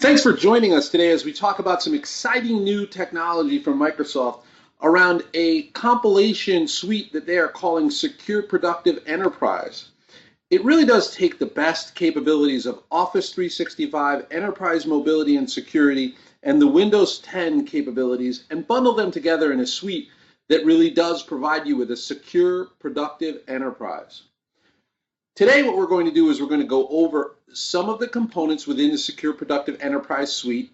Thanks for joining us today as we talk about some exciting new technology from Microsoft around a compilation suite that they are calling Secure Productive Enterprise. It really does take the best capabilities of Office 365, Enterprise Mobility and Security, and the Windows 10 capabilities and bundle them together in a suite that really does provide you with a secure, productive enterprise. Today, what we're going to do is we're going to go over some of the components within the Secure Productive Enterprise suite.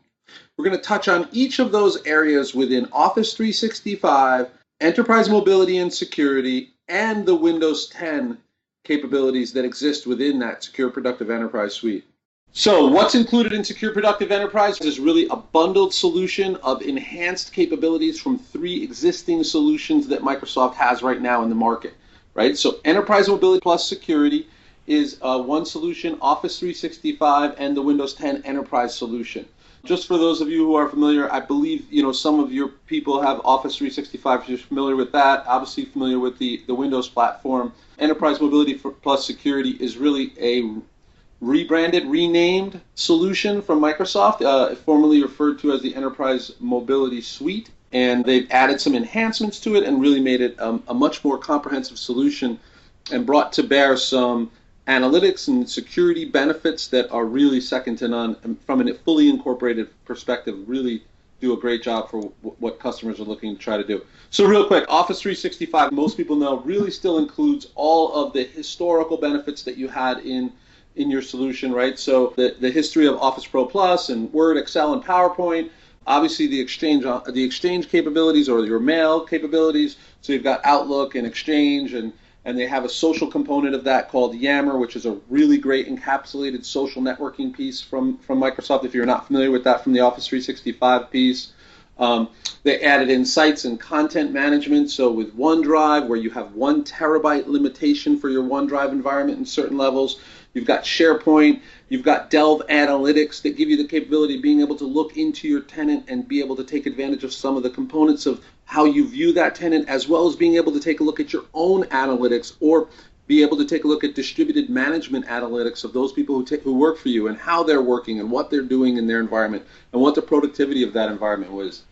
We're going to touch on each of those areas within Office 365, Enterprise Mobility and Security, and the Windows 10 capabilities that exist within that Secure Productive Enterprise suite. So what's included in Secure Productive Enterprise is really a bundled solution of enhanced capabilities from 3 existing solutions that Microsoft has right now in the market. Right? So Enterprise Mobility plus Security is one solution, Office 365 and the Windows 10 Enterprise solution. Just for those of you who are familiar, I believe some of your people have Office 365, if you're familiar with that, obviously familiar with the Windows platform. Enterprise Mobility plus Security is really a rebranded, renamed solution from Microsoft, formerly referred to as the Enterprise Mobility Suite. And they've added some enhancements to it and really made it a much more comprehensive solution and brought to bear some analytics and security benefits that are really second to none. And from a fully incorporated perspective, really do a great job for what customers are looking to try to do. So real quick, Office 365, most people know, really still includes all of the historical benefits that you had in your solution, right? So the history of Office Pro Plus and Word, Excel, and PowerPoint. Obviously, the exchange capabilities or your mail capabilities. So you've got Outlook and Exchange, and they have a social component of that called Yammer, which is a really great encapsulated social networking piece from Microsoft. If you're not familiar with that from the Office 365 piece, they added in sites and content management. So with OneDrive, where you have 1 terabyte limitation for your OneDrive environment in certain levels. You've got SharePoint, you've got Delve Analytics that give you the capability of being able to look into your tenant and be able to take advantage of some of the components of how you view that tenant, as well as being able to take a look at your own analytics or be able to take a look at distributed management analytics of those people who work for you and how they're working and what they're doing in their environment and what the productivity of that environment was.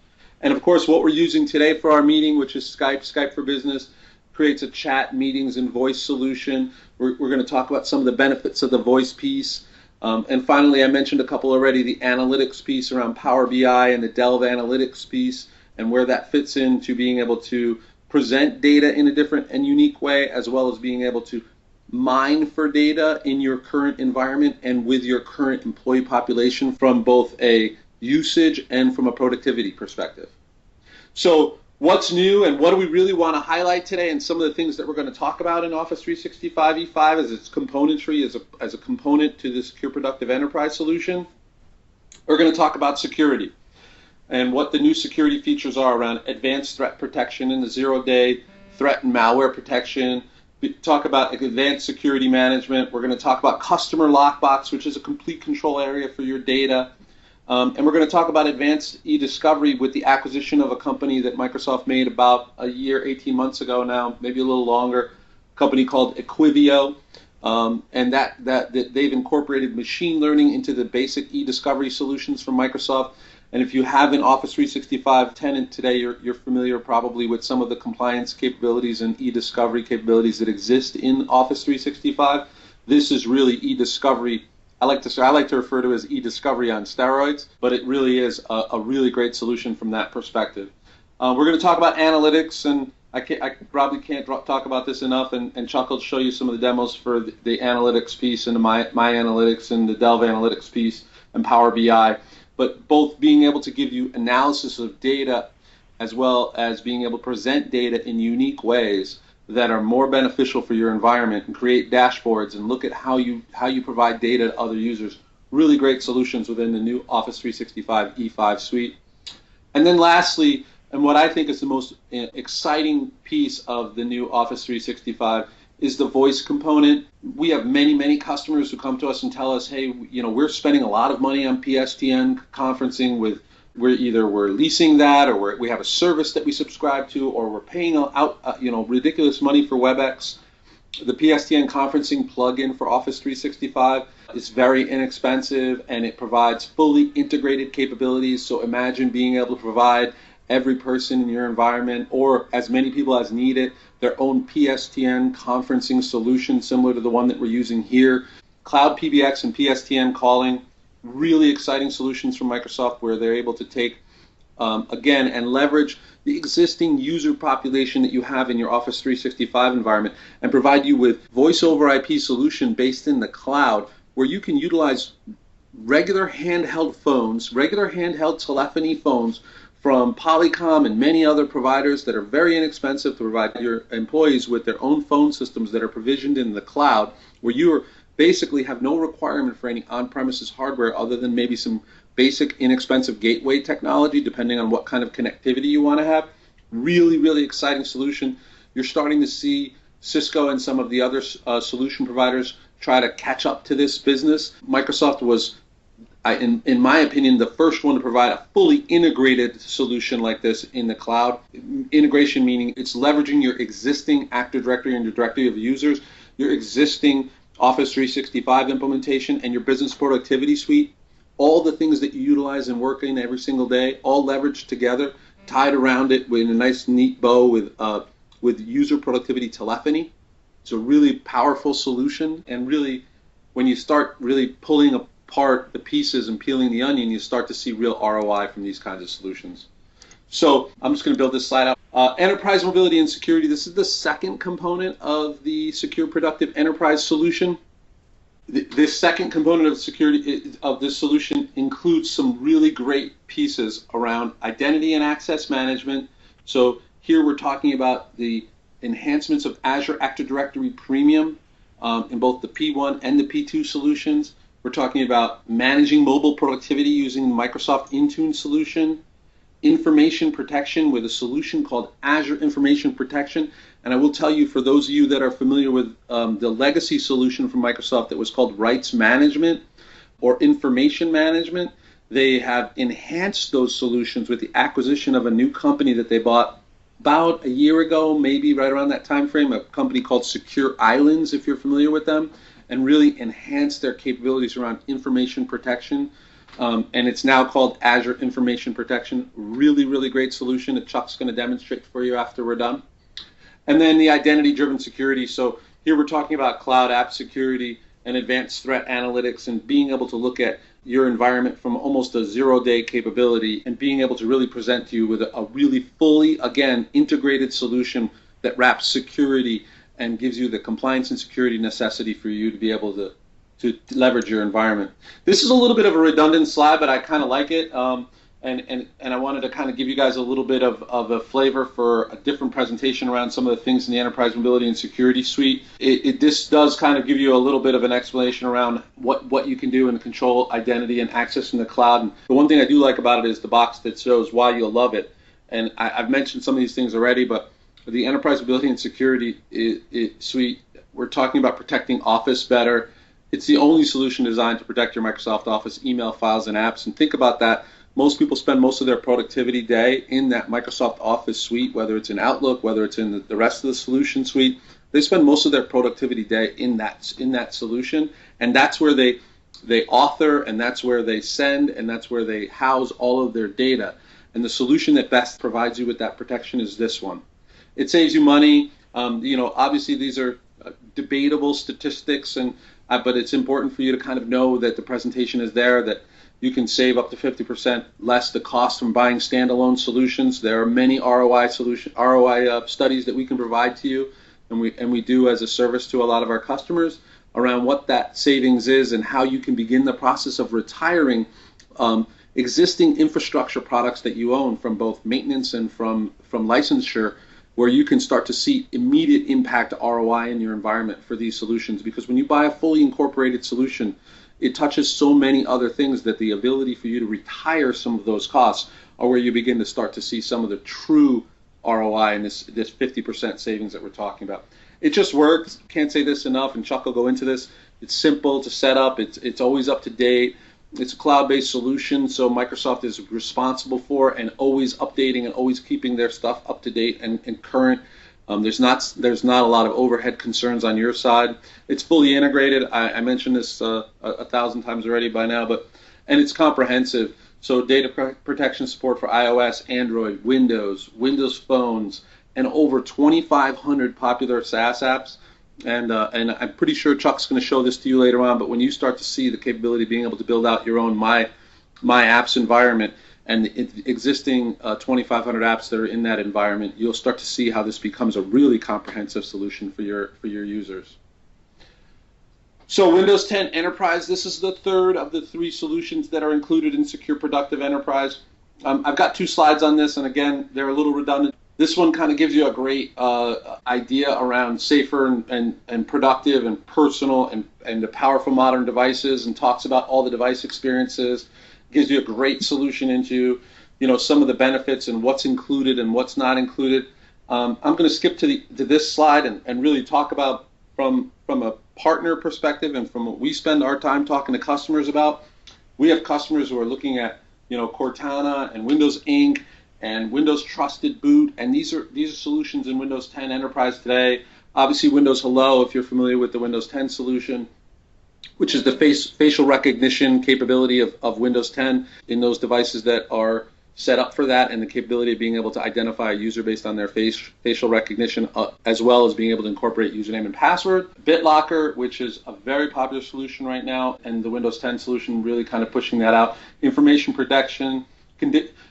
And of course, what we're using today for our meeting, which is Skype for Business, creates a chat, meetings, and voice solution. We're going to talk about some of the benefits of the voice piece. And finally, I mentioned a couple already, the analytics piece around Power BI and the Delve Analytics piece and where that fits into being able to present data in a different and unique way, as well as being able to mine for data in your current environment and with your current employee population from both a usage and from a productivity perspective. So what's new and what do we really want to highlight today, and some of the things that we're going to talk about in Office 365 E5 as its componentry as a component to the Secure Productive Enterprise solution. We're going to talk about security and what the new security features are around advanced threat protection and the zero-day threat and malware protection. We talk about advanced security management. We're going to talk about customer lockbox, which is a complete control area for your data. And we're going to talk about advanced e-discovery with the acquisition of a company that Microsoft made about a year, 18 months ago now, maybe a little longer, a company called Equivio. And that they've incorporated machine learning into the basic e-discovery solutions from Microsoft. And if you have an Office 365 tenant today, you're familiar probably with some of the compliance capabilities and e-discovery capabilities that exist in Office 365. This is really e-discovery. I like to refer to it as e-discovery on steroids, but it really is a really great solution from that perspective. We're going to talk about analytics, and I probably can't talk about this enough, and Chuck will show you some of the demos for the analytics piece and the My Analytics and the Delve Analytics piece and Power BI, but both being able to give you analysis of data as well as being able to present data in unique ways that are more beneficial for your environment and create dashboards and look at how you provide data to other users. Really great solutions within the new Office 365 E5 suite. And then lastly, and what I think is the most exciting piece of the new Office 365 is the voice component. We have many customers who come to us and tell us, hey, we're spending a lot of money on PSTN conferencing with we're leasing that, or we have a service that we subscribe to, or we're paying out ridiculous money for WebEx, The PSTN Conferencing plugin for Office 365 is very inexpensive and it provides fully integrated capabilities. So imagine being able to provide every person in your environment, or as many people as need it, their own PSTN conferencing solution similar to the one that we're using here. Cloud PBX and PSTN calling, really exciting solutions from Microsoft where they're able to take again, and leverage the existing user population that you have in your Office 365 environment and provide you with voice over IP solution based in the cloud where you can utilize regular handheld phones, regular handheld telephony phones from Polycom and many other providers that are very inexpensive to provide your employees with their own phone systems that are provisioned in the cloud, where you basically have no requirement for any on-premises hardware other than maybe some basic inexpensive gateway technology, depending on what kind of connectivity you want to have. Really, really exciting solution. You're starting to see Cisco and some of the other solution providers try to catch up to this business. Microsoft was, in my opinion, the first one to provide a fully integrated solution like this in the cloud. Integration meaning it's leveraging your existing Active Directory and your directory of users, your existing Office 365 implementation, and your business productivity suite. All the things that you utilize and work in every single day, all leveraged together, tied around it in a nice, neat bow with user productivity telephony. It's a really powerful solution, and really, when you start really pulling apart the pieces and peeling the onion, you start to see real ROI from these kinds of solutions. So I'm just going to build this slide out. Enterprise mobility and security. This is the second component of the Secure Productive Enterprise solution. This second component of security of this solution includes some really great pieces around identity and access management. So here we're talking about the enhancements of Azure Active Directory Premium in both the P1 and the P2 solutions. We're talking about managing mobile productivity using the Microsoft Intune solution, information protection with a solution called Azure Information Protection. And I will tell you, for those of you that are familiar with the legacy solution from Microsoft that was called Rights Management or Information Management, they have enhanced those solutions with the acquisition of a new company that they bought about a year ago, maybe right around that time frame, a company called Secure Islands, if you're familiar with them, and really enhanced their capabilities around information protection. And it's now called Azure Information Protection. Really, really great solution that Chuck's going to demonstrate for you after we're done. And then the identity-driven security. So here we're talking about cloud app security and advanced threat analytics and being able to look at your environment from almost a zero-day capability and being able to really present to you with a really fully, again, integrated solution that wraps security and gives you the compliance and security necessity for you to be able to leverage your environment. This is a little bit of a redundant slide, but I kind of like it. And I wanted to kind of give you guys a little bit of a flavor for a different presentation around some of the things in the Enterprise Mobility and Security Suite. This does kind of give you a little bit of an explanation around what you can do in control identity and access in the cloud. And the one thing I do like about it is the box that shows why you'll love it. And I've mentioned some of these things already, but the Enterprise Mobility and Security Suite, we're talking about protecting Office better. It's the only solution designed to protect your Microsoft Office email files and apps. And think about that. Most people spend most of their productivity day in that Microsoft Office suite, whether it's in Outlook, whether it's in the rest of the solution suite. They spend most of their productivity day in that solution, and that's where they author, and that's where they send, and that's where they house all of their data. And the solution that best provides you with that protection is this one. It saves you money. Obviously these are debatable statistics, but it's important for you to kind of know that the presentation is there, that you can save up to 50% less the cost from buying standalone solutions. There are many ROI studies that we can provide to you, and we do as a service to a lot of our customers around what that savings is and how you can begin the process of retiring existing infrastructure products that you own from both maintenance and from licensure, where you can start to see immediate impact ROI in your environment for these solutions. Because when you buy a fully incorporated solution, it touches so many other things that the ability for you to retire some of those costs are where you begin to start to see some of the true ROI and this 50% savings that we're talking about. It just works. Can't say this enough, and Chuck will go into this. It's simple to set up. It's always up to date. It's a cloud-based solution, so Microsoft is responsible for and always updating and always keeping their stuff up to date and current. There's not a lot of overhead concerns on your side. It's fully integrated. I mentioned this a thousand times already by now, and it's comprehensive. So data protection support for iOS, Android, Windows phones, and over 2,500 popular SaaS apps. And I'm pretty sure Chuck's going to show this to you later on. But when you start to see the capability of being able to build out your own My Apps environment, and the existing 2,500 apps that are in that environment, you'll start to see how this becomes a really comprehensive solution for your users. So Windows 10 Enterprise, this is the third of the three solutions that are included in Secure Productive Enterprise. I've got 2 slides on this, and again, they're a little redundant. This one kind of gives you a great idea around safer and productive and personal and the powerful modern devices, and talks about all the device experiences. Gives you a great solution into, some of the benefits and what's included and what's not included. I'm going to skip to this slide and really talk about from a partner perspective and from what we spend our time talking to customers about. We have customers who are looking at, Cortana and Windows Inc. and Windows Trusted Boot, and these are solutions in Windows 10 Enterprise today. Obviously, Windows Hello, if you're familiar with the Windows 10 solution, which is the facial recognition capability of Windows 10 in those devices that are set up for that, and the capability of being able to identify a user based on their facial recognition, as well as being able to incorporate username and password. BitLocker, which is a very popular solution right now, and the Windows 10 solution really kind of pushing that out. Information protection,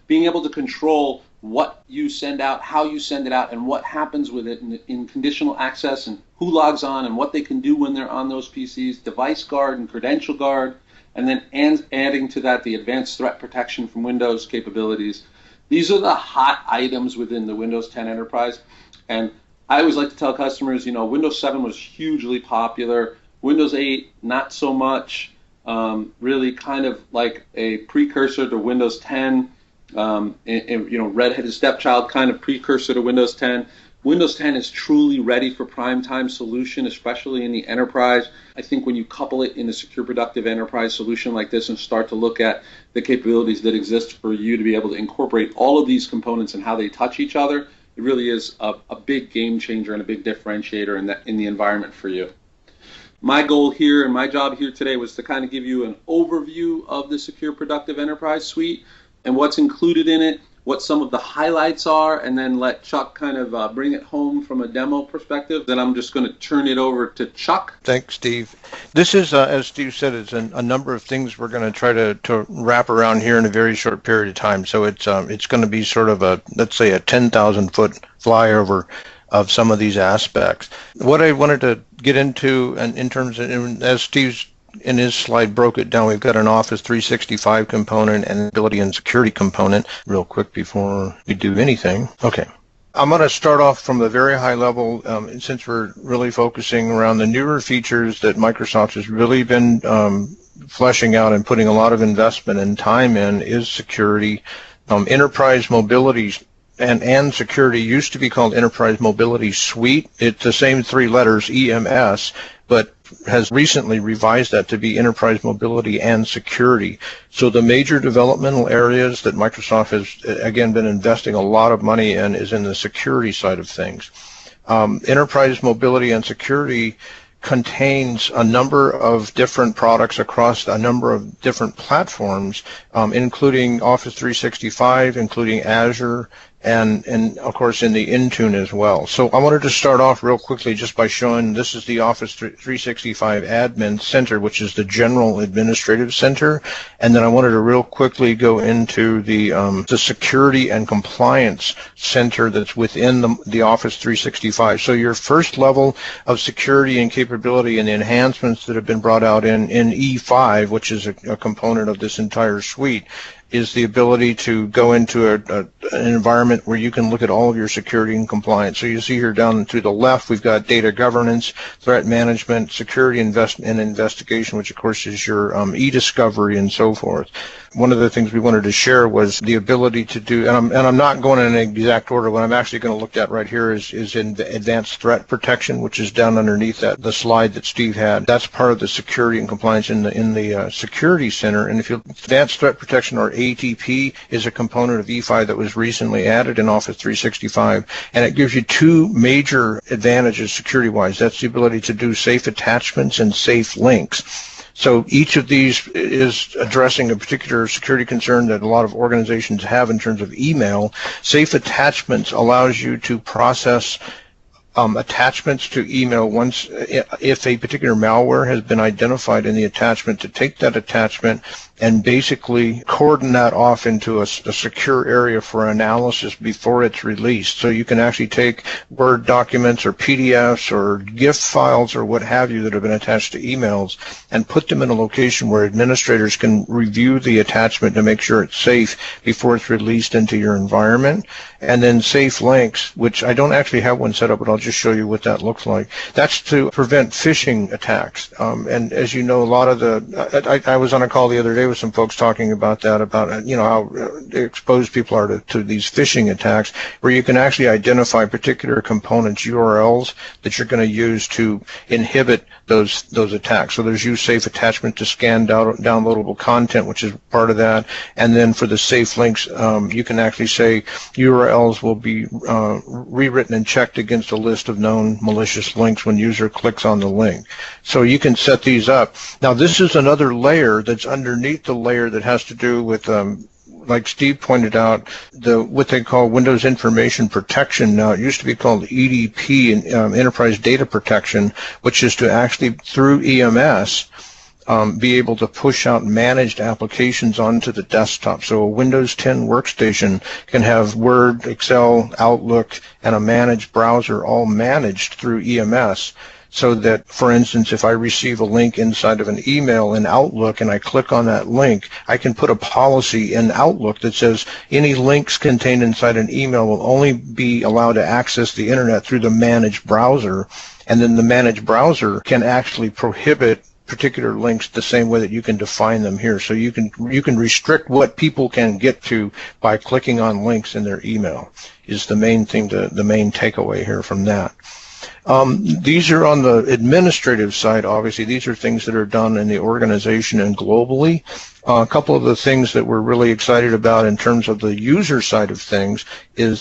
being able to control what you send out, how you send it out, and what happens with it in conditional access, and who logs on and what they can do when they're on those PCs, device guard and credential guard, and then adding to that the advanced threat protection from Windows capabilities. These are the hot items within the Windows 10 Enterprise. And I always like to tell customers, Windows 7 was hugely popular. Windows 8, not so much. Really kind of like a precursor to Windows 10. Red-headed stepchild kind of precursor to Windows 10. Windows 10 is truly ready for prime-time solution, especially in the enterprise. I think when you couple it in a Secure Productive Enterprise solution like this and start to look at the capabilities that exist for you to be able to incorporate all of these components and how they touch each other, it really is a big game changer and a big differentiator in the environment for you. My goal here and my job here today was to kind of give you an overview of the Secure Productive Enterprise suite and what's included in it, what some of the highlights are, and then let Chuck kind of bring it home from a demo perspective. Then I'm just going to turn it over to Chuck. Thanks, Steve. This is, as Steve said, it's a number of things we're going to try to wrap around here in a very short period of time. So it's going to be sort of let's say a 10,000-foot flyover of some of these aspects. What I wanted to get into, and in terms of, as Steve's in his slide broke it down, we've got an Office 365 component and ability and security component. Real quick before we do anything. Okay. I'm going to start off from the very high level, since we're really focusing around the newer features that Microsoft has really been fleshing out and putting a lot of investment and time in, is security. Enterprise mobility and security used to be called Enterprise Mobility Suite. It's the same 3 letters, EMS, but has recently revised that to be Enterprise Mobility and Security. So the major developmental areas that Microsoft has, again, been investing a lot of money in is in the security side of things. Enterprise Mobility and Security contains a number of different products across a number of different platforms, including Office 365, including Azure, and of course in the Intune as well. So I wanted to start off real quickly just by showing this is the Office 365 Admin Center, which is the General Administrative Center, and then I wanted to real quickly go into the Security and Compliance Center that's within the Office 365. So your first level of security and capability and the enhancements that have been brought out in E5, which is a component of this entire suite, is the ability to go into an environment where you can look at all of your security and compliance. So you see here down to the left, we've got data governance, threat management, security and investigation, which of course is your e-discovery and so forth. one of the things we wanted to share was the ability to do, and I'm not going in an exact order. What I'm actually going to look at right here is in advanced threat protection, which is down underneath the slide that Steve had. That's part of the security and compliance in the security center. And if you advanced threat protection, or ATP, is a component of E5 that was recently added in Office 365, and it gives you two major advantages security-wise. That's the ability to do safe attachments and safe links. So each of these is addressing a particular security concern that a lot of organizations have in terms of email. Safe attachments allows you to process attachments to email once, if a particular malware has been identified in the attachment, to take that attachment and basically cordon that off into a secure area for analysis before it's released. So you can actually take Word documents or PDFs or GIF files or what have you that have been attached to emails and put them in a location where administrators can review the attachment to make sure it's safe before it's released into your environment. And then safe links, which I don't actually have one set up, but I'll just show you what that looks like. That's to prevent phishing attacks. And as you know, a lot of I was on a call the other day with some folks talking about that, about how exposed people are to these phishing attacks, where you can actually identify particular components, URLs, that you're going to use to inhibit those attacks. So there's use safe attachment to scan downloadable content, which is part of that. And then for the safe links, you can actually say URLs will be rewritten and checked against a list of known malicious links when user clicks on the link. So you can set these up. Now this is another layer that's underneath the layer that has to do with like Steve pointed out, what they call Windows Information Protection. Now, it used to be called EDP, Enterprise Data Protection, which is to actually, through EMS, be able to push out managed applications onto the desktop. So a Windows 10 workstation can have Word, Excel, Outlook, and a managed browser all managed through EMS. So that, for instance, if I receive a link inside of an email in Outlook and I click on that link, I can put a policy in Outlook that says any links contained inside an email will only be allowed to access the internet through the managed browser. And then the managed browser can actually prohibit particular links the same way that you can define them here. So you can restrict what people can get to by clicking on links in their email, is the main thing, the main takeaway here from that. These are on the administrative side. Obviously, these are things that are done in the organization and globally. A couple of the things that we're really excited about in terms of the user side of things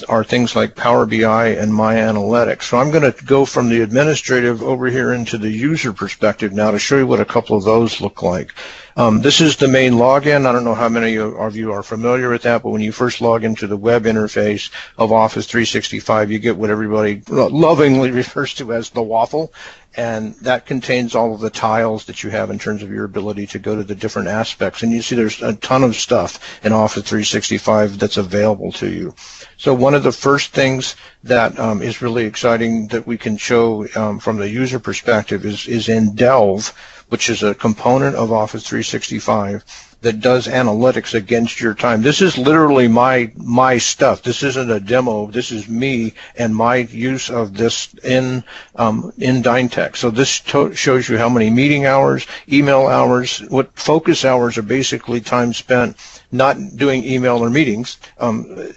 are things like Power BI and My Analytics. So I'm going to go from the administrative over here into the user perspective now to show you what a couple of those look like. This is the main login. I don't know how many of you are familiar with that, but when you first log into the web interface of Office 365, you get what everybody lovingly refers to as the waffle. And that contains all of the tiles that you have in terms of your ability to go to the different aspects. And you see there's a ton of stuff in Office 365 that's available to you. So one of the first things that is really exciting that we can show from the user perspective is in Delve, which is a component of Office 365 that does analytics against your time. This is literally my stuff. This isn't a demo. This is me and my use of this in DynTek. So this shows you how many meeting hours, email hours, what focus hours are basically time spent not doing email or meetings,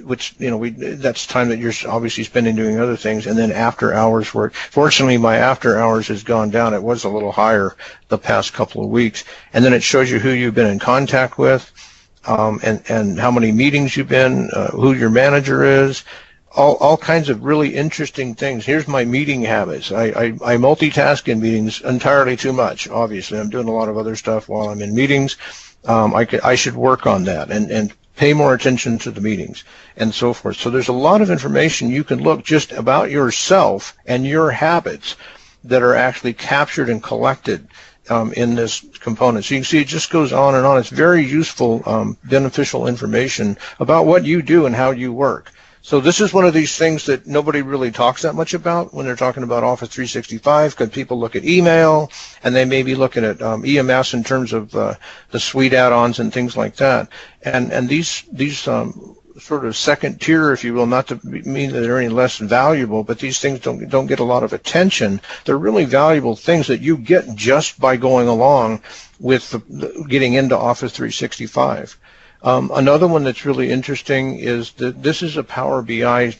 which, that's time that you're obviously spending doing other things, and then after hours work. Fortunately, my after hours has gone down. It was a little higher the past couple of weeks. And then it shows you who you've been in contact with, and how many meetings you've been, who your manager is, all kinds of really interesting things. Here's my meeting habits. I multitask in meetings entirely too much, obviously. I'm doing a lot of other stuff while I'm in meetings. I should work on that and pay more attention to the meetings and so forth. So there's a lot of information you can look just about yourself and your habits that are actually captured and collected in this component. So you can see it just goes on and on. It's very useful, beneficial information about what you do and how you work. So this is one of these things that nobody really talks that much about when they're talking about Office 365, because people look at email and they may be looking at EMS in terms of the suite add-ons and things like that. And these sort of second tier, if you will, not to mean that they're any less valuable, but these things don't get a lot of attention. They're really valuable things that you get just by going along with getting into Office 365. Another one that's really interesting is that this is a Power BI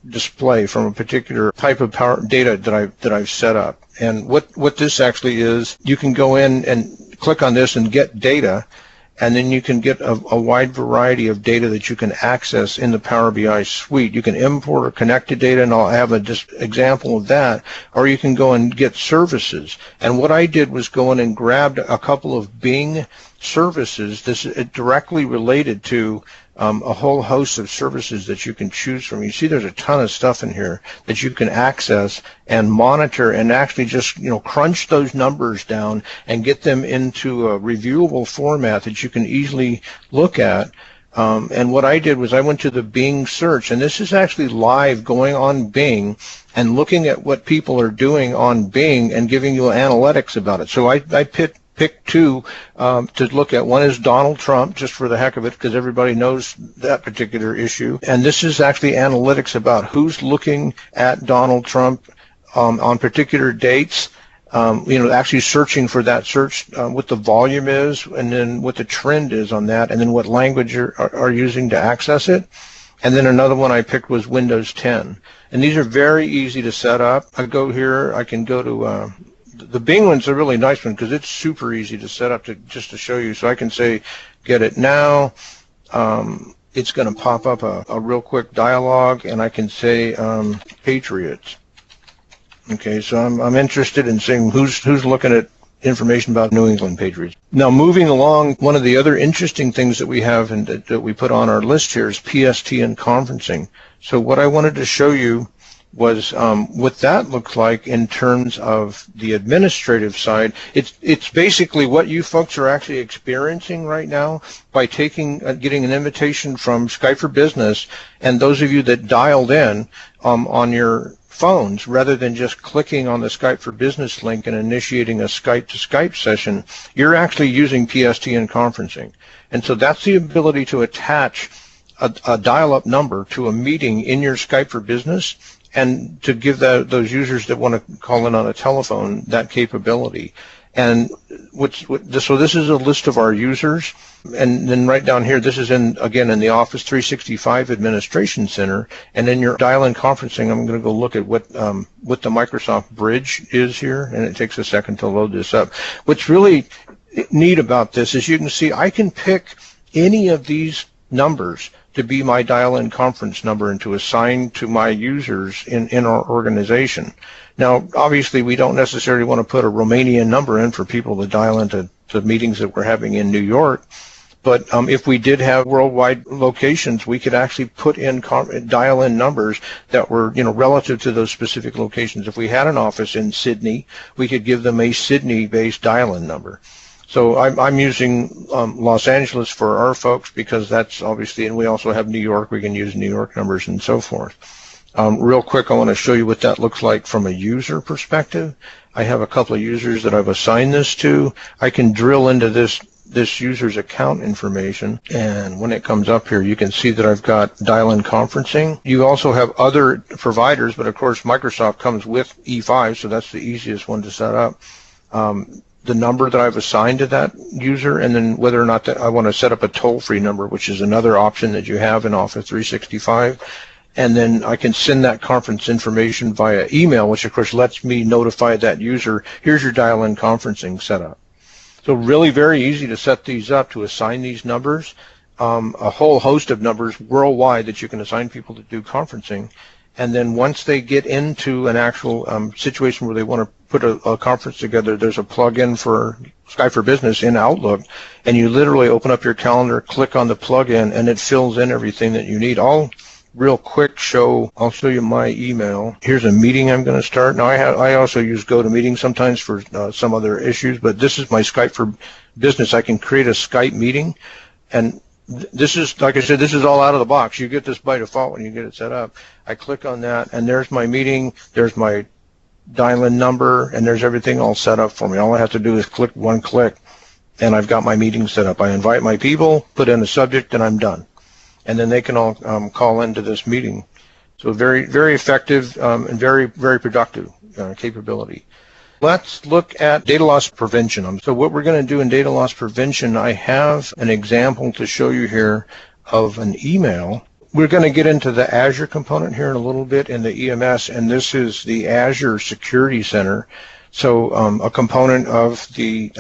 display from a particular type of power data that I've set up. And what this actually is, you can go in and click on this and get data, and then you can get a wide variety of data that you can access in the Power BI suite. You can import or connect to data, and I'll have a just example of that, or you can go and get services. And what I did was go in and grabbed a couple of Bing services. This is directly related to a whole host of services that you can choose from. You see there's a ton of stuff in here that you can access and monitor and actually just, crunch those numbers down and get them into a reviewable format that you can easily look at. And what I did was I went to the Bing search, and this is actually live going on Bing and looking at what people are doing on Bing and giving you analytics about it. So I picked two to look at. One is Donald Trump, just for the heck of it, because everybody knows that particular issue. And this is actually analytics about who's looking at Donald Trump on particular dates, actually searching for that search, what the volume is, and then what the trend is on that, and then what language are using to access it. And then another one I picked was Windows 10. And these are very easy to set up. I go here, I can go to the Bing one's a really nice one because it's super easy to set up just to show you. So I can say, get it now. It's going to pop up a real quick dialogue, and I can say Patriots. Okay, so I'm interested in seeing who's looking at information about New England Patriots. Now, moving along, one of the other interesting things that we have and that we put on our list here is PSTN Conferencing. So what I wanted to show you was what that looks like in terms of the administrative side. It's basically what you folks are actually experiencing right now by getting an invitation from Skype for Business, and those of you that dialed in on your phones, rather than just clicking on the Skype for Business link and initiating a Skype to Skype session, you're actually using PSTN Conferencing. And so that's the ability to attach a dial-up number to a meeting in your Skype for Business, and to give those users that want to call in on a telephone that capability. And so this is a list of our users, and then right down here, this is in the Office 365 Administration Center, and in your dial-in conferencing, I'm going to go look at what the Microsoft Bridge is here, and it takes a second to load this up. What's really neat about this is you can see I can pick any of these numbers to be my dial-in conference number and to assign to my users in our organization. Now, obviously, we don't necessarily want to put a Romanian number in for people to dial into meetings that we're having in New York, but if we did have worldwide locations, we could actually put in dial-in numbers that were, relative to those specific locations. If we had an office in Sydney, we could give them a Sydney-based dial-in number. So I'm using Los Angeles for our folks because that's obviously, and we also have New York. We can use New York numbers and so forth. Real quick, I want to show you what that looks like from a user perspective. I have a couple of users that I've assigned this to. I can drill into this user's account information, and when it comes up here, you can see that I've got dial-in conferencing. You also have other providers, but of course Microsoft comes with E5, so that's the easiest one to set up. The number that I've assigned to that user, and then whether or not that I want to set up a toll-free number, which is another option that you have in Office 365. And then I can send that conference information via email, which of course lets me notify that user, here's your dial-in conferencing setup. So really very easy to set these up, to assign these numbers, a whole host of numbers worldwide that you can assign people to do conferencing. And then once they get into an actual situation where they want to put a conference together, there's a plug-in for Skype for Business in Outlook, and you literally open up your calendar, click on the plug-in, and it fills in everything that you need. I'll real quick I'll show you my email. Here's a meeting I'm going to start. Now I also use GoToMeeting sometimes for some other issues, but this is my Skype for Business. I can create a Skype meeting, and this is, like I said, this is all out of the box. You get this by default when you get it set up. I click on that, and there's my meeting, there's my dial-in number, and there's everything all set up for me. All I have to do is click one click, and I've got my meeting set up. I invite my people, put in a subject, and I'm done. And then they can all call into this meeting. So very, very effective and very, very productive capability. Let's look at data loss prevention. So what we're going to do in data loss prevention, I have an example to show you here of an email. We're going to get into the Azure component here in a little bit in the EMS, and this is the Azure Security Center. So a component of the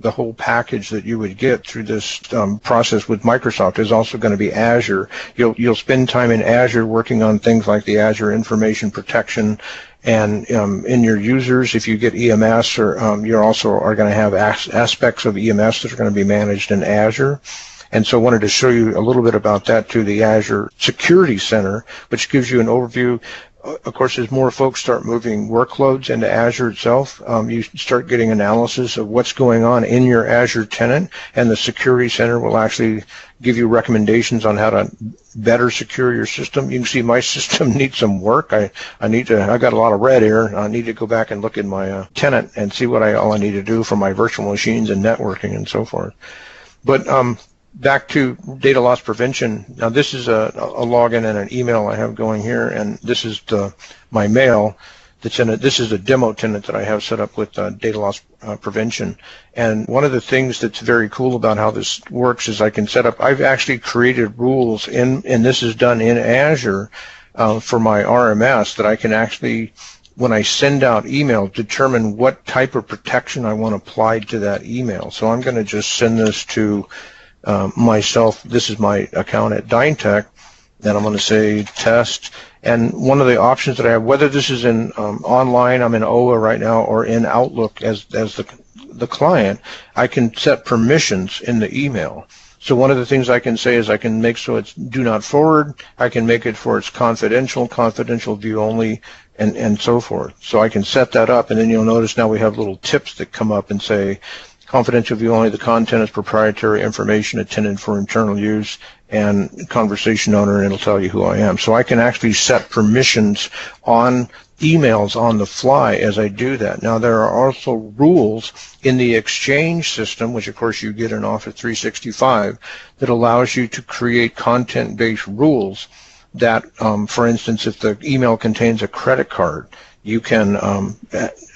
whole package that you would get through this process with Microsoft is also going to be Azure. You'll spend time in Azure working on things like the Azure Information Protection, and in your users, if you get EMS, or you also are going to have aspects of EMS that are going to be managed in Azure. And so I wanted to show you a little bit about that too, the Azure Security Center, which gives you an overview. Of course, as more folks start moving workloads into Azure itself, you start getting analysis of what's going on in your Azure tenant, and the Security Center will actually give you recommendations on how to better secure your system. You can see my system needs some work. I got a lot of red here. I need to go back and look at my tenant and see what all I need to do for my virtual machines and networking and so forth. But back to data loss prevention. Now this is a login and an email I have going here, and this is my mail that's in it. This is a demo tenant that I have set up with data loss prevention. And one of the things that's very cool about how this works is I can set up, I've actually created rules and this is done in Azure for my RMS, that I can actually, when I send out email, determine what type of protection I want applied to that email. So I'm going to just send this to myself. This is my account at DynTek, and I'm going to say test. And one of the options that I have, whether this is in online, I'm in OA right now, or in Outlook as the client, I can set permissions in the email. So one of the things I can say is I can make so it's do not forward. I can make it for it's confidential view only, and so forth. So I can set that up, and then you'll notice now we have little tips that come up and say, confidential view only, the content is proprietary information intended for internal use, and conversation owner, and it'll tell you who I am. So I can actually set permissions on emails on the fly as I do that. Now there are also rules in the Exchange system, which of course you get in Office 365, that allows you to create content-based rules that, for instance, if the email contains a credit card, you can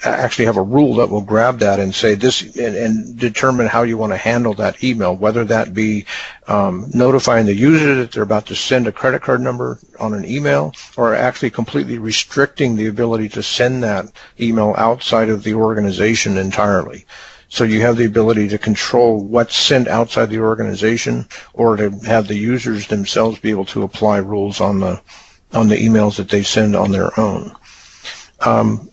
actually have a rule that will grab that and say this, and determine how you want to handle that email, whether that be notifying the user that they're about to send a credit card number on an email, or actually completely restricting the ability to send that email outside of the organization entirely. So you have the ability to control what's sent outside the organization, or to have the users themselves be able to apply rules on the emails that they send on their own.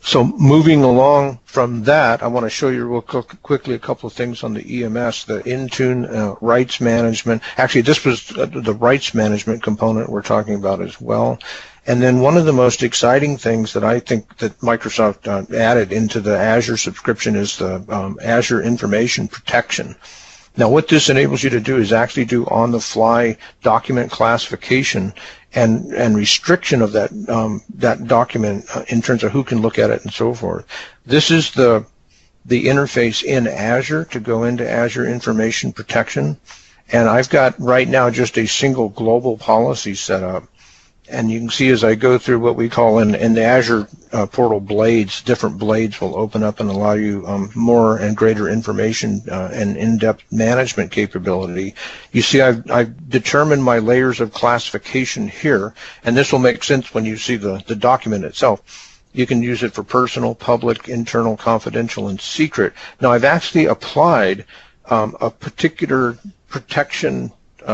So moving along from that, I want to show you real quickly a couple of things on the EMS, the Intune rights management. Actually, this was the rights management component we're talking about as well. And then one of the most exciting things that I think that Microsoft added into the Azure subscription is the Azure Information Protection. Now, what this enables you to do is actually do on-the-fly document classification and restriction of that that document in terms of who can look at it and so forth. This is the interface in Azure to go into Azure Information Protection, and I've got right now just a single global policy set up. And you can see as I go through what we call in the Azure portal blades, different blades will open up and allow you more and greater information and in-depth management capability. You see I've determined my layers of classification here, and this will make sense when you see the document itself. You can use it for personal, public, internal, confidential, and secret. Now I've actually applied a particular protection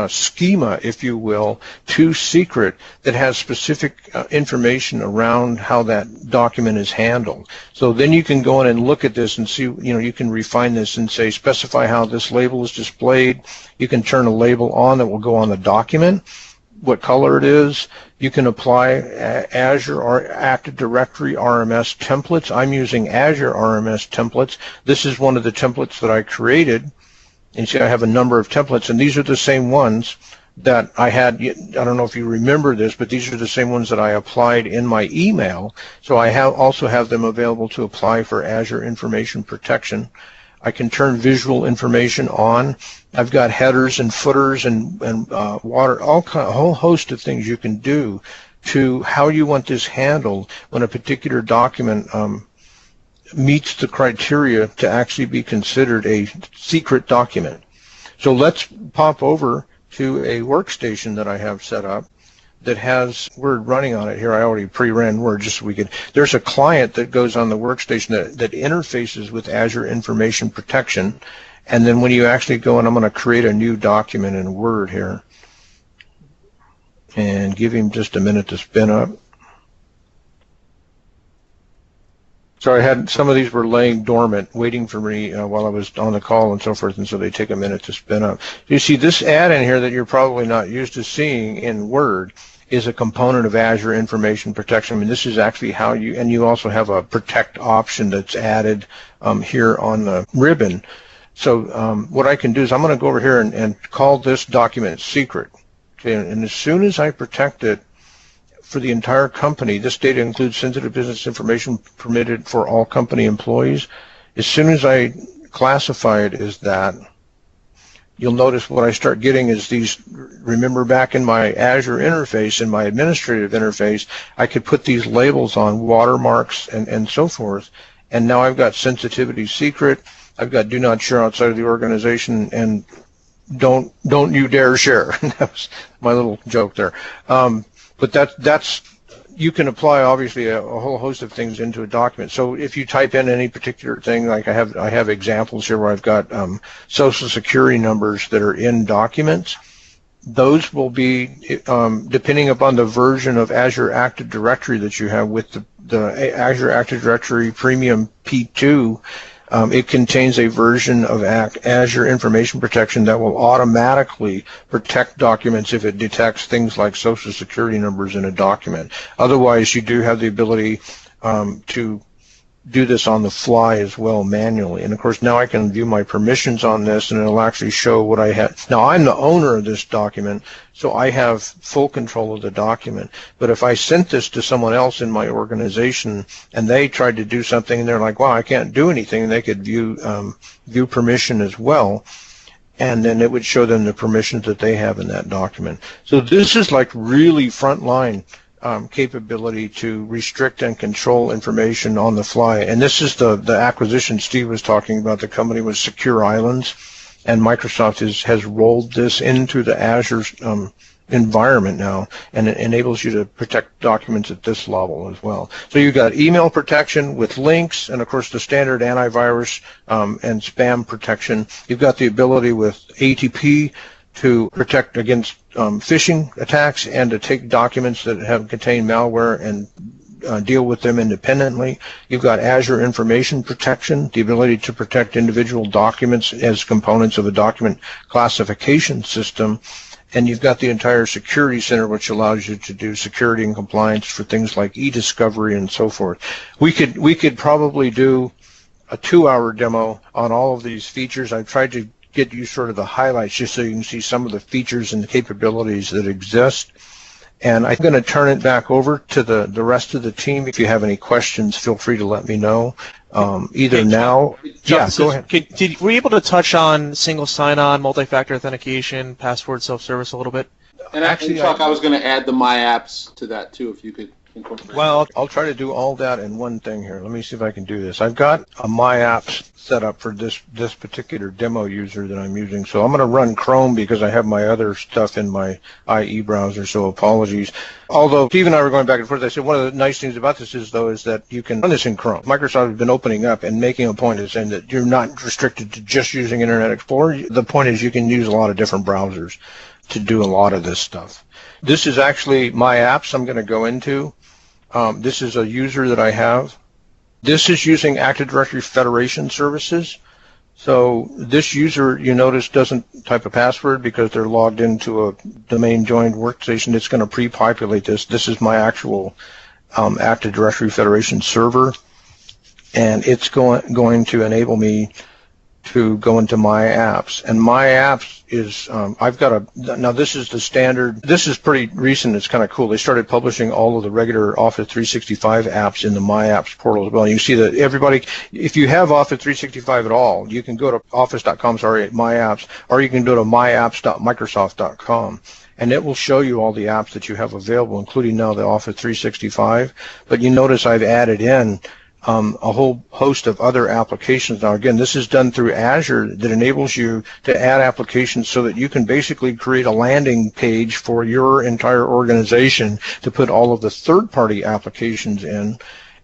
schema, if you will, to secret that has specific information around how that document is handled. So then you can go in and look at this and see, you can refine this and say, specify how this label is displayed. You can turn a label on that will go on the document, what color it is. You can apply Azure or Active Directory RMS templates. I'm using Azure RMS templates. This is one of the templates that I created. And see, I have a number of templates, and these are the same ones that I had. I don't know if you remember this, but these are the same ones that I applied in my email. So I also have them available to apply for Azure Information Protection. I can turn visual information on. I've got headers and footers and water, a whole host of things you can do to how you want this handled when a particular document meets the criteria to actually be considered a secret document. So let's pop over to a workstation that I have set up that has Word running on it here. I already pre-ran Word just so we could. There's a client that goes on the workstation that interfaces with Azure Information Protection. And then when you actually go in, I'm going to create a new document in Word here and give him just a minute to spin up. So I had some of these were laying dormant, waiting for me while I was on the call and so forth, and so they take a minute to spin up. You see this add-in here that you're probably not used to seeing in Word is a component of Azure Information Protection. I mean, this is actually how you, and you also have a protect option that's added here on the ribbon. So what I can do is I'm going to go over here and call this document secret. Okay, and as soon as I protect it for the entire company, this data includes sensitive business information permitted for all company employees. As soon as I classify it as that, you'll notice what I start getting is these, remember back in my Azure interface, in my administrative interface, I could put these labels on, watermarks and so forth, and now I've got sensitivity secret, I've got do not share outside of the organization, and don't you dare share. That was my little joke there. But that's you can apply obviously a whole host of things into a document. So if you type in any particular thing, like I have examples here where I've got social security numbers that are in documents. Those will be depending upon the version of Azure Active Directory that you have with the Azure Active Directory Premium P2. It contains a version of Azure Information Protection that will automatically protect documents if it detects things like social security numbers in a document. Otherwise, you do have the ability to do this on the fly as well manually. And of course, now I can view my permissions on this and it'll actually show what I have. Now, I'm the owner of this document, so I have full control of the document. But if I sent this to someone else in my organization and they tried to do something and they're like, wow, I can't do anything, they could view permission as well. And then it would show them the permissions that they have in that document. So this is like really frontline capability to restrict and control information on the fly. And this is the acquisition Steve was talking about. The company was Secure Islands, and Microsoft has rolled this into the Azure environment now, and it enables you to protect documents at this level as well. So you've got email protection with links, and of course the standard antivirus and spam protection. You've got the ability with ATP to protect against phishing attacks and to take documents that contain malware and deal with them independently. You've got Azure Information Protection, the ability to protect individual documents as components of a document classification system. And you've got the entire Security Center, which allows you to do security and compliance for things like e-discovery and so forth. We could probably do a 2-hour demo on all of these features. I've tried to get you sort of the highlights just so you can see some of the features and the capabilities that exist. And I'm going to turn it back over to the rest of the team. If you have any questions, feel free to let me know. Either now. Yeah, go ahead. Were you able to touch on single sign-on, multi-factor authentication, password self-service a little bit? And actually, Chuck, I was going to add the My Apps to that too, if you could incorporate. Well, I'll try to do all that in one thing here. Let me see if I can do this. I've got a My Apps set up for this particular demo user that I'm using. So I'm going to run Chrome because I have my other stuff in my IE browser, so apologies. Although Steve and I were going back and forth, I said one of the nice things about this is that you can run this in Chrome. Microsoft has been opening up and making a point of saying that you're not restricted to just using Internet Explorer. The point is you can use a lot of different browsers to do a lot of this stuff. This is actually My Apps I'm going to go into. This is a user that I have. This is using Active Directory Federation services. So this user, you notice, doesn't type a password because they're logged into a domain joined workstation. It's going to pre-populate this. This is my actual Active Directory Federation server, and it's going to enable me to go into My Apps. And My Apps is, I've got now this is the standard, this is pretty recent, it's kind of cool. They started publishing all of the regular Office 365 apps in the My Apps portal as well. You see that everybody, if you have Office 365 at all, you can go to office.com, My Apps, or you can go to myapps.microsoft.com. And it will show you all the apps that you have available, including now the Office 365. But you notice I've added in a whole host of other applications. Now, again, this is done through Azure that enables you to add applications so that you can basically create a landing page for your entire organization to put all of the third-party applications in,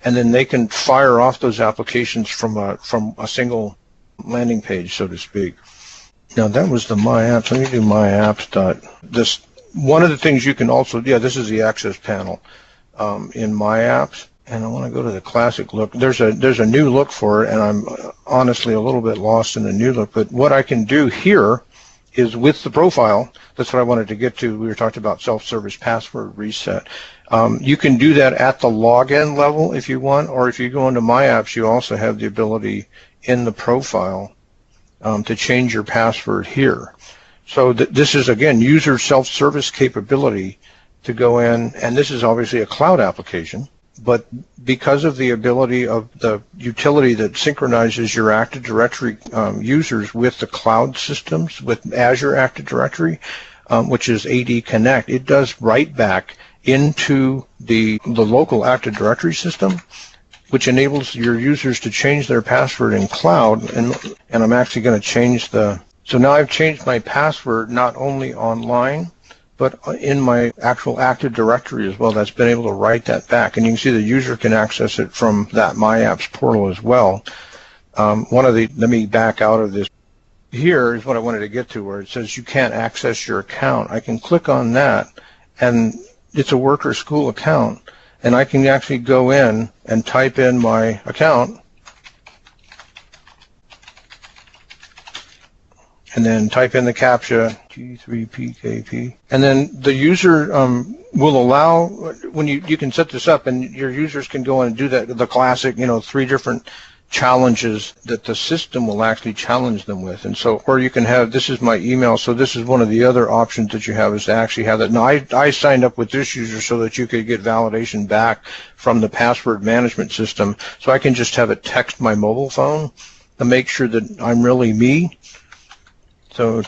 and then they can fire off those applications from a single landing page, so to speak. Now, that was the My Apps. Let me do My Apps. This one of the things you can also, this is the access panel in My Apps. And I want to go to the classic look. There's a new look for it, and I'm honestly a little bit lost in the new look. But what I can do here is with the profile, that's what I wanted to get to. We were talking about self-service password reset. You can do that at the login level if you want, or if you go into My Apps, you also have the ability in the profile to change your password here. So this is, again, user self-service capability to go in, and this is obviously a cloud application. But because of the ability of the utility that synchronizes your Active Directory users with the cloud systems, with Azure Active Directory, which is AD Connect, it does write back into the local Active Directory system, which enables your users to change their password in cloud. And I'm actually going to change so now I've changed my password not only online, but in my actual Active Directory as well. That's been able to write that back. And you can see the user can access it from that My Apps portal as well. Let me back out of this. Here is what I wanted to get to, where it says you can't access your account. I can click on that, and it's a work or school account. And I can actually go in and type in my account, and then type in the CAPTCHA, G3PKP, and then the user will allow, when you can set this up, and your users can go in and do the classic, 3 different challenges that the system will actually challenge them with. And so, or you can have, this is my email, so this is one of the other options that you have, is to actually have that. Now, I signed up with this user so that you could get validation back from the password management system, so I can just have it text my mobile phone to make sure that I'm really me. So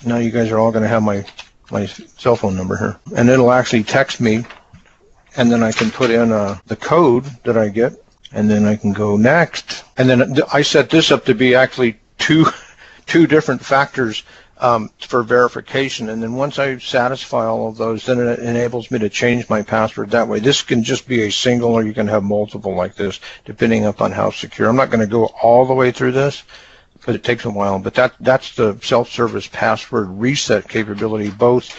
now you guys are all going to have my cell phone number here, and it'll actually text me, and then I can put in the code that I get, and then I can go next. And then I set this up to be actually two different factors for verification, and then once I satisfy all of those, then it enables me to change my password that way. This can just be a single, or you can have multiple like this, depending upon how secure. I'm not going to go all the way through this, because it takes a while, but that's the self-service password reset capability, both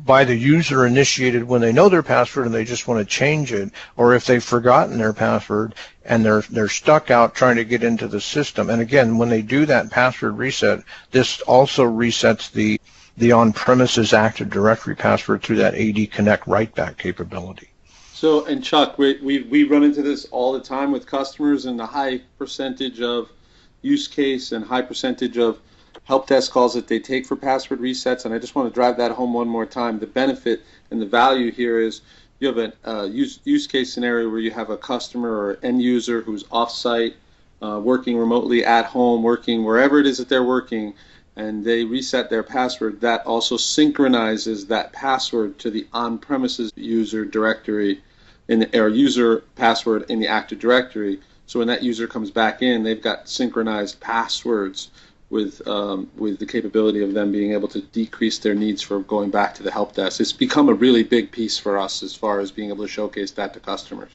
by the user initiated when they know their password and they just want to change it, or if they've forgotten their password and they're stuck out trying to get into the system. And again, when they do that password reset, this also resets the on-premises Active Directory password through that AD Connect write-back capability. So, and Chuck, we run into this all the time with customers, and the high percentage of use case and high percentage of help desk calls that they take for password resets. And I just want to drive that home one more time. The benefit and the value here is you have a use case scenario where you have a customer or end user who's off-site, working remotely at home, working wherever it is that they're working, and they reset their password. That also synchronizes that password to the on-premises user directory or user password in the Active Directory. So when that user comes back in, they've got synchronized passwords with the capability of them being able to decrease their needs for going back to the help desk. It's become a really big piece for us as far as being able to showcase that to customers.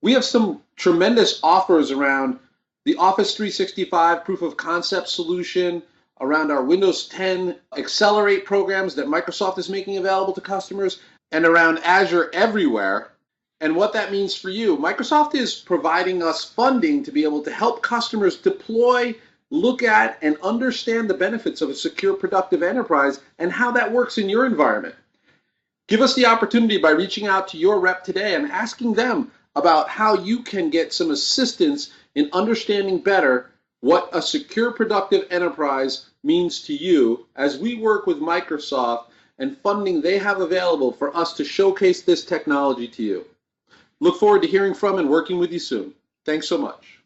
We have some tremendous offers around the Office 365 proof of concept solution, around our Windows 10 Accelerate programs that Microsoft is making available to customers, and around Azure Everywhere. And what that means for you. Microsoft is providing us funding to be able to help customers deploy, look at, and understand the benefits of a secure, productive enterprise and how that works in your environment. Give us the opportunity by reaching out to your rep today and asking them about how you can get some assistance in understanding better what a secure, productive enterprise means to you as we work with Microsoft and funding they have available for us to showcase this technology to you. Look forward to hearing from and working with you soon. Thanks so much.